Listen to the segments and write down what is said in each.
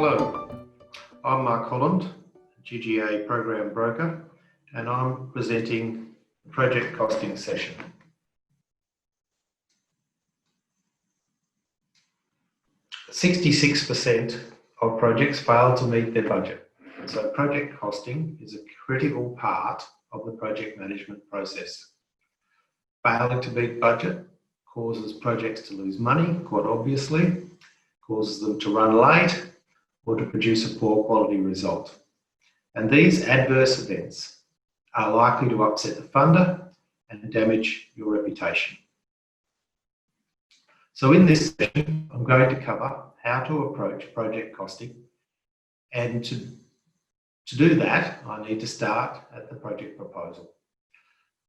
Hello, I'm Mark Holland, GGA Program Broker, and I'm presenting the project costing session. "66% of projects fail to meet their budget, and so project costing is a critical part of the project management process. Failing to meet budget causes projects to lose money, quite obviously, causes them to run late, or to produce a poor quality result. And these adverse events are likely to upset the funder and damage your reputation. So in this session, I'm going to cover how to approach project costing, and to do that, I need to start at the project proposal.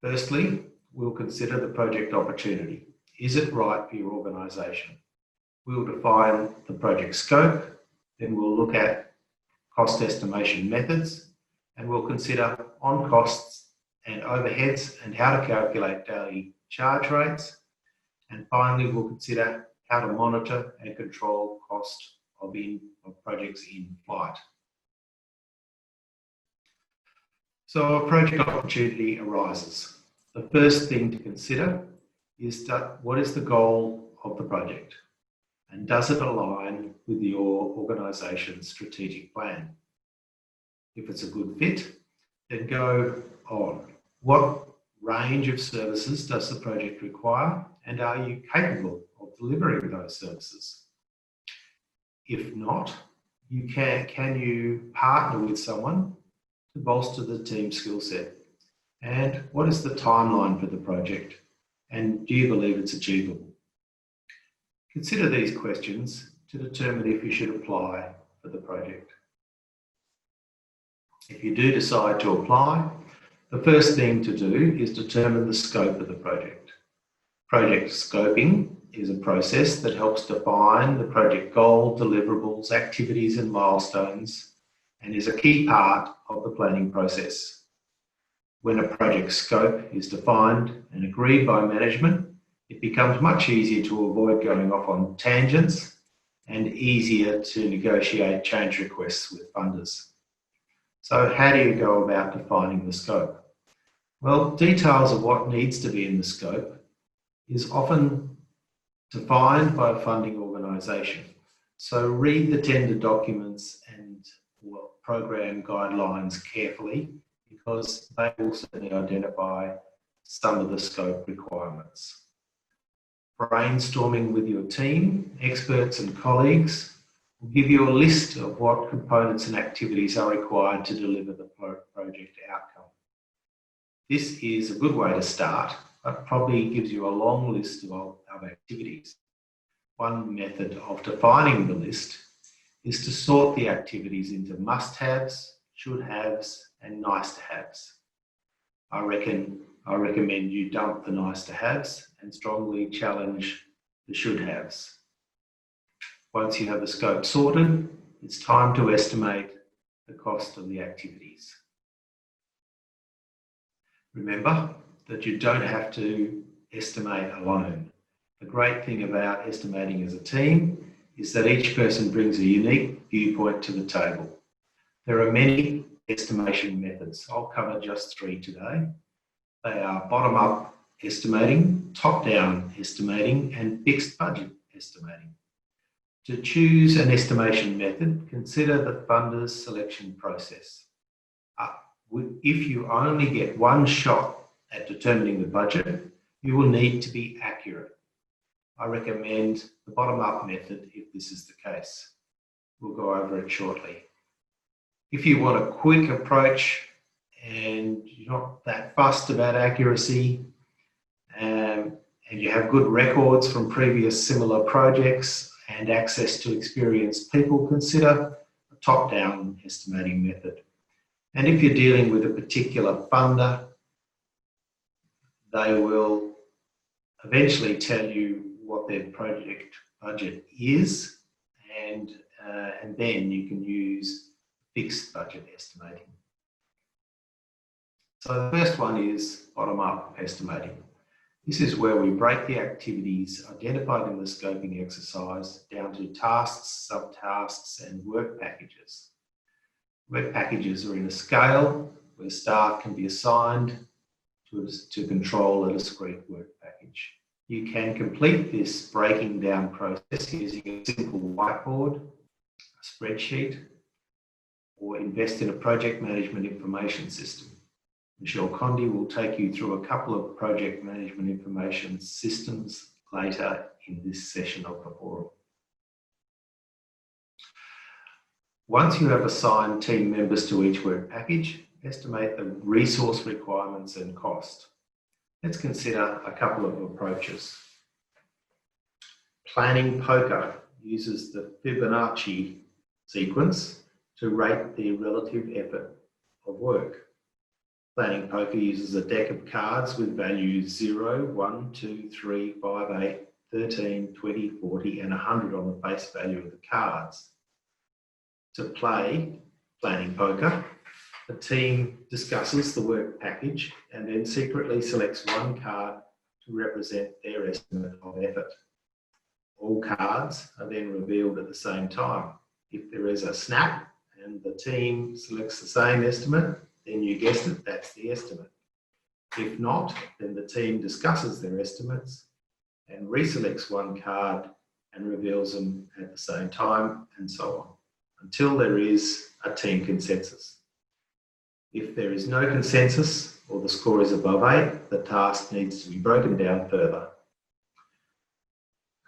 Firstly, we'll consider the project opportunity. Is it right for your organisation? We'll define the project scope, then we'll look at cost estimation methods, and we'll consider on costs and overheads and how to calculate daily charge rates. And finally, we'll consider how to monitor and control cost of projects in flight. So a project opportunity arises. The first thing to consider is what is the goal of the project? And does it align with your organisation's strategic plan? If it's a good fit, then go on. What range of services does the project require, and are you capable of delivering those services? If not, can you partner with someone to bolster the team skill set? And what is the timeline for the project? And do you believe it's achievable? Consider these questions to determine if you should apply for the project. If you do decide to apply, the first thing to do is determine the scope of the project. Project scoping is a process that helps define the project goal, deliverables, activities and milestones, and is a key part of the planning process. When a project scope is defined and agreed by management, it becomes much easier to avoid going off on tangents and easier to negotiate change requests with funders. So how do you go about defining the scope? Well, details of what needs to be in the scope is often defined by a funding organisation. So read the tender documents and program guidelines carefully, because they will certainly identify some of the scope requirements. Brainstorming with your team, experts and colleagues will give you a list of what components and activities are required to deliver the project outcome. This is a good way to start, but probably gives you a long list of activities. One method of defining the list is to sort the activities into must-haves, should-haves and nice-to-haves. I recommend you dump the nice-to-haves and strongly challenge the should-haves. Once you have the scope sorted, it's time to estimate the cost of the activities. Remember that you don't have to estimate alone. The great thing about estimating as a team is that each person brings a unique viewpoint to the table. There are many estimation methods. I'll cover just 3 today. They are bottom-up estimating, top-down estimating, and fixed budget estimating. To choose an estimation method, consider the funder's selection process. If you only get one shot at determining the budget, you will need to be accurate. I recommend the bottom-up method if this is the case. We'll go over it shortly. If you want a quick approach and you're not that fussed about accuracy, and you have good records from previous similar projects and access to experienced people, consider a top-down estimating method. And if you're dealing with a particular funder, they will eventually tell you what their project budget is, and then you can use fixed budget estimating. So the first one is bottom-up estimating. This is where we break the activities identified in the scoping exercise down to tasks, subtasks, and work packages. Work packages are in a scale where staff can be assigned to control a discrete work package. You can complete this breaking down process using a simple whiteboard, a spreadsheet, or invest in a project management information system. Michelle Condi will take you through a couple of project management information systems later in this session of the forum. Once you have assigned team members to each work package, estimate the resource requirements and cost. Let's consider a couple of approaches. Planning poker uses the Fibonacci sequence to rate the relative effort of work. Planning poker uses a deck of cards with values 0, 1, 2, 3, 5, 8, 13, 20, 40, and 100 on the face value of the cards. To play planning poker, the team discusses the work package and then secretly selects one card to represent their estimate of effort. All cards are then revealed at the same time. If there is a snap and the team selects the same estimate, then you guessed it, that's the estimate. If not, then the team discusses their estimates and reselects one card and reveals them at the same time, and so on, until there is a team consensus. If there is no consensus or the score is above 8, the task needs to be broken down further.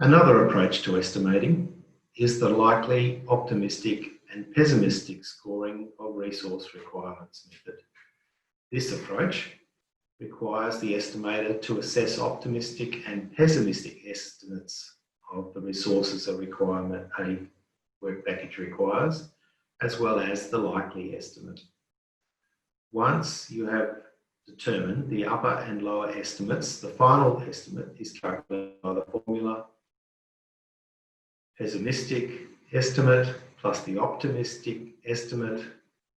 Another approach to estimating is the likely, optimistic, and pessimistic scoring of resource requirements method. This approach requires the estimator to assess optimistic and pessimistic estimates of the resources a work package requires, as well as the likely estimate. Once you have determined the upper and lower estimates, the final estimate is calculated by the formula pessimistic estimate plus the optimistic estimate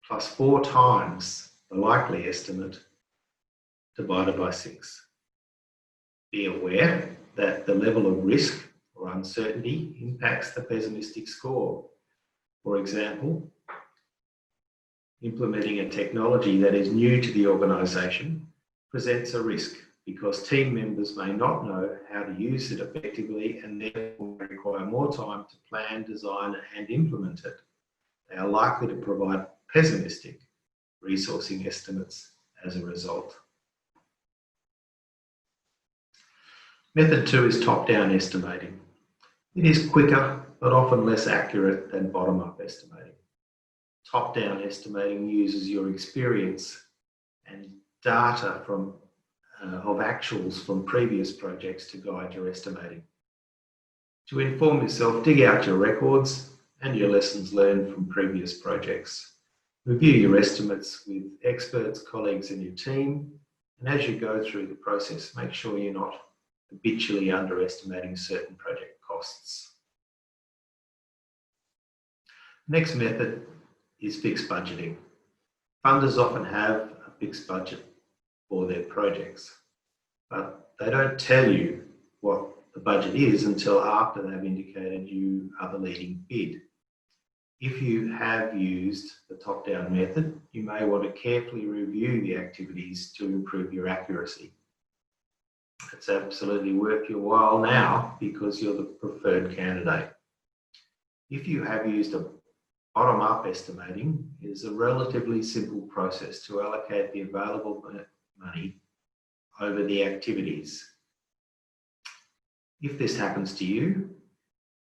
plus 4 times the likely estimate divided by 6. Be aware that the level of risk or uncertainty impacts the pessimistic score. For example, implementing a technology that is new to the organisation presents a risk because team members may not know how to use it effectively and therefore require more time to plan, design and implement it. They are likely to provide pessimistic resourcing estimates as a result. Method 2 is top-down estimating. It is quicker but often less accurate than bottom-up estimating. Top-down estimating uses your experience and data of actuals from previous projects to guide your estimating. To inform yourself, dig out your records and your lessons learned from previous projects. Review your estimates with experts, colleagues in your team, and as you go through the process, make sure you're not habitually underestimating certain project costs. Next method is fixed budgeting. Funders often have a fixed budget for their projects, but they don't tell you what the budget is until after they've indicated you are the leading bid. If you have used the top-down method, you may want to carefully review the activities to improve your accuracy. It's absolutely worth your while now because you're the preferred candidate. If you have used a bottom-up estimating, it is a relatively simple process to allocate the available money over the activities. If this happens to you,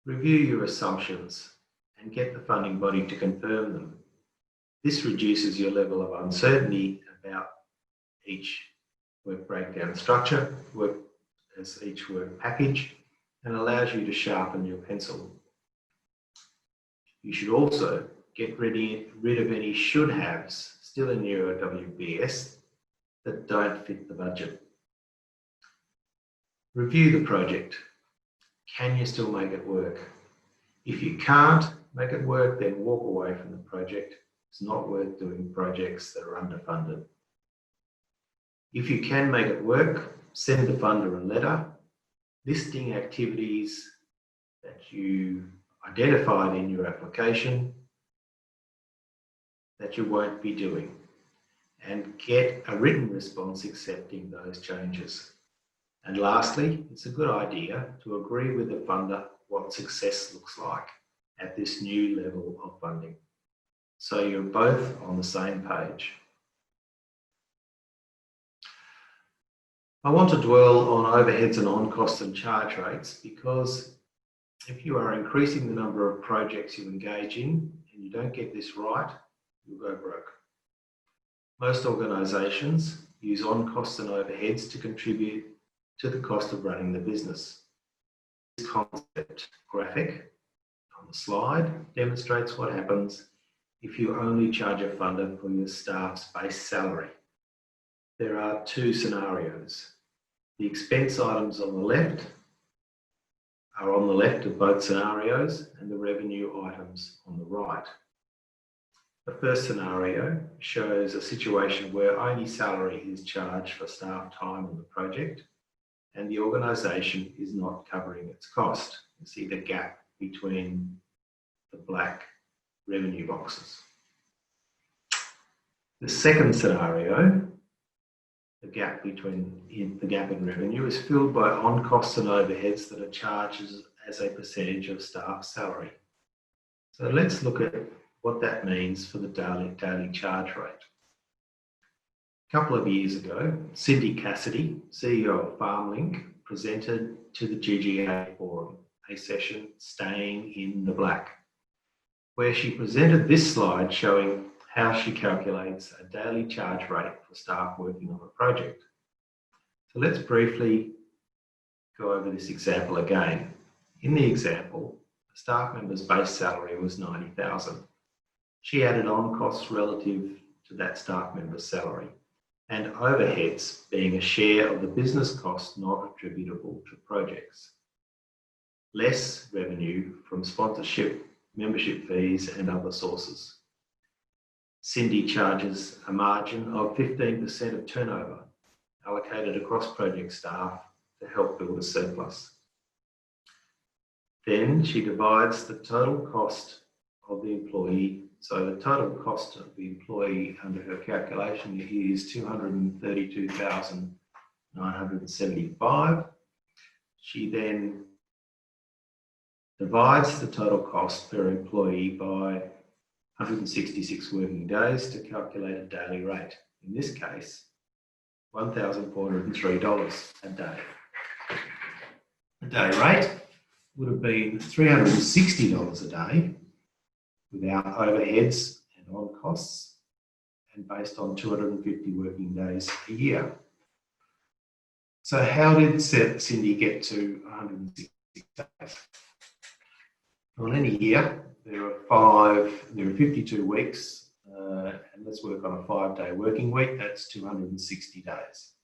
review your assumptions and get the funding body to confirm them. This reduces your level of uncertainty about each work breakdown structure, each work package, and allows you to sharpen your pencil. You should also get rid of any should-haves still in your WBS that don't fit the budget. Review the project. Can you still make it work? If you can't make it work, then walk away from the project. It's not worth doing projects that are underfunded. If you can make it work, send the funder a letter listing activities that you identified in your application that you won't be doing, and get a written response accepting those changes. And lastly, it's a good idea to agree with the funder what success looks like at this new level of funding, so you're both on the same page. I want to dwell on overheads and on-cost and charge rates, because if you are increasing the number of projects you engage in and you don't get this right, you'll go broke. Most organisations use on-costs and overheads to contribute to the cost of running the business. This concept graphic on the slide demonstrates what happens if you only charge a funder for your staff's base salary. There are two scenarios. The expense items on the left are on the left of both scenarios, and the revenue items on the right. The first scenario shows a situation where only salary is charged for staff time on the project and the organisation is not covering its cost. You see the gap between the black revenue boxes. The second scenario, the gap in revenue, is filled by on-costs and overheads that are charged as a percentage of staff salary. So let's look at what that means for the daily charge rate. A couple of years ago, Cindy Cassidy, CEO of Farmlink, presented to the GGA Forum a session, Staying in the Black, where she presented this slide showing how she calculates a daily charge rate for staff working on a project. So let's briefly go over this example again. In the example, the staff member's base salary was $90,000. She added on costs relative to that staff member's salary, and overheads being a share of the business cost not attributable to projects, less revenue from sponsorship, membership fees and other sources. Cindy charges a margin of 15% of turnover allocated across project staff to help build a surplus. Then she divides the total cost of the employee. So the total cost of the employee under her calculation is $232,975. She then divides the total cost per employee by 166 working days to calculate a daily rate. In this case, $1,403 a day. The day rate would have been $360 a day without overheads and on costs, and based on 250 working days a year. So how did Cindy get to 166 days? Well, in a year, there are 52 weeks, and let's work on a 5-day working week. That's 260 days.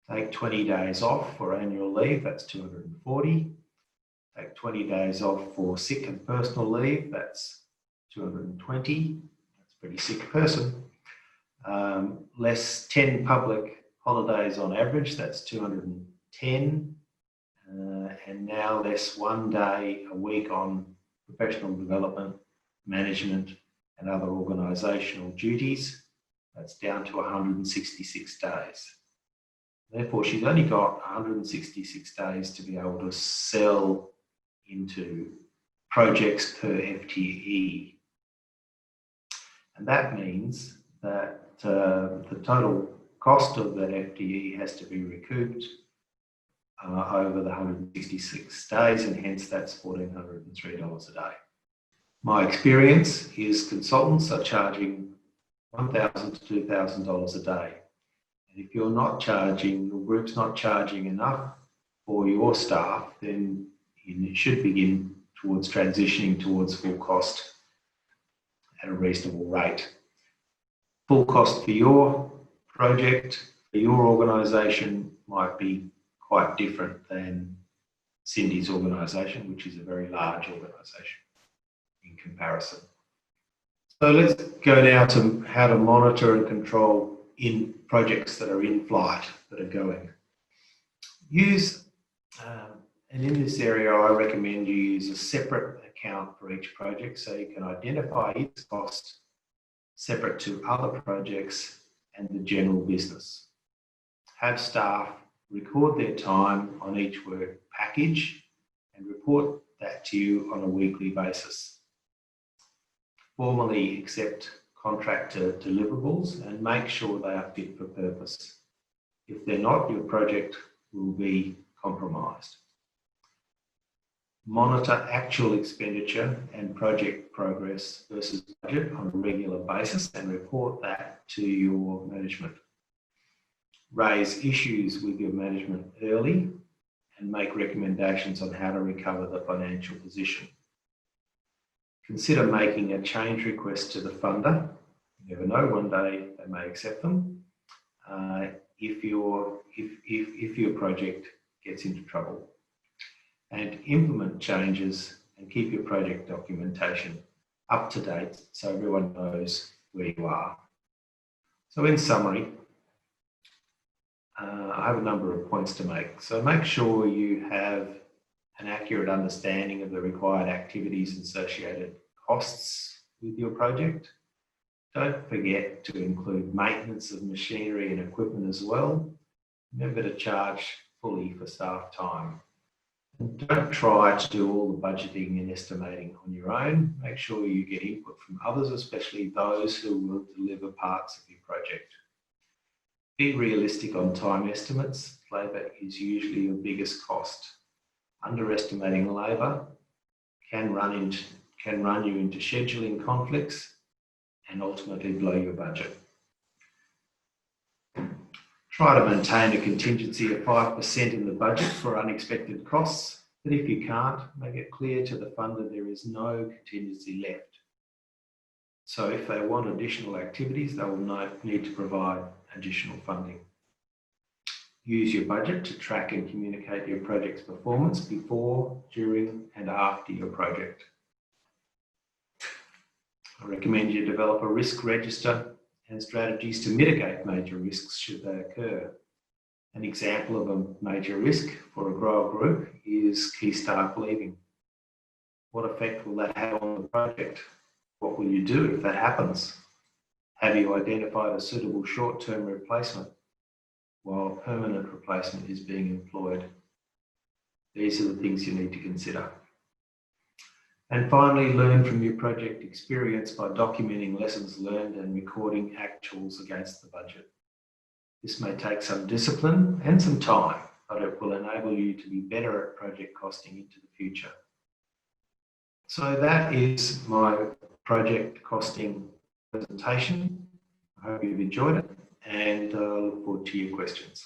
Take 20 days off for annual leave, that's 240. Take 20 days off for sick and personal leave, that's 220. That's a pretty sick person. Less 10 public holidays on average, that's 210. And now less 1 day a week on professional development, management, and other organisational duties. That's down to 166 days. Therefore, she's only got 166 days to be able to sell into projects per FTE. And that means that the total cost of that FTE has to be recouped over the 166 days, and hence that's $1,403 a day. My experience is consultants are charging $1,000 to $2,000 a day. And if you're not charging, your group's not charging enough for your staff, then you should begin towards transitioning towards full cost at a reasonable rate. Full cost for your project, for your organisation, might be quite different than Cindy's organisation, which is a very large organisation in comparison. So let's go now to how to monitor and control in projects that are in flight, that are going. And in this area, I recommend you use a separate account for each project so you can identify its cost separate to other projects and the general business. Have staff record their time on each work package and report that to you on a weekly basis. Formally accept contractor deliverables and make sure they are fit for purpose. If they're not, your project will be compromised. Monitor actual expenditure and project progress versus budget on a regular basis and report that to your management. Raise issues with your management early and make recommendations on how to recover the financial position. Consider making a change request to the funder. You never know, one day they may accept them. If your project gets into trouble. And implement changes and keep your project documentation up to date so everyone knows where you are. So in summary, I have a number of points to make. So make sure you have an accurate understanding of the required activities and associated costs with your project. Don't forget to include maintenance of machinery and equipment as well. Remember to charge fully for staff time. And don't try to do all the budgeting and estimating on your own. Make sure you get input from others, especially those who will deliver parts of your project. Be realistic on time estimates. Labour is usually your biggest cost. Underestimating labour can run you into scheduling conflicts and ultimately blow your budget. Try to maintain a contingency of 5% in the budget for unexpected costs, but if you can't, make it clear to the funder there is no contingency left. So if they want additional activities, they will need to provide additional funding. Use your budget to track and communicate your project's performance before, during, and after your project. I recommend you develop a risk register and strategies to mitigate major risks should they occur. An example of a major risk for a grower group is key staff leaving. What effect will that have on the project? What will you do if that happens? Have you identified a suitable short-term replacement while a permanent replacement is being employed? These are the things you need to consider. And finally, learn from your project experience by documenting lessons learned and recording actuals against the budget. This may take some discipline and some time, but it will enable you to be better at project costing into the future. So that is my project costing presentation. I hope you've enjoyed it and I look forward to your questions.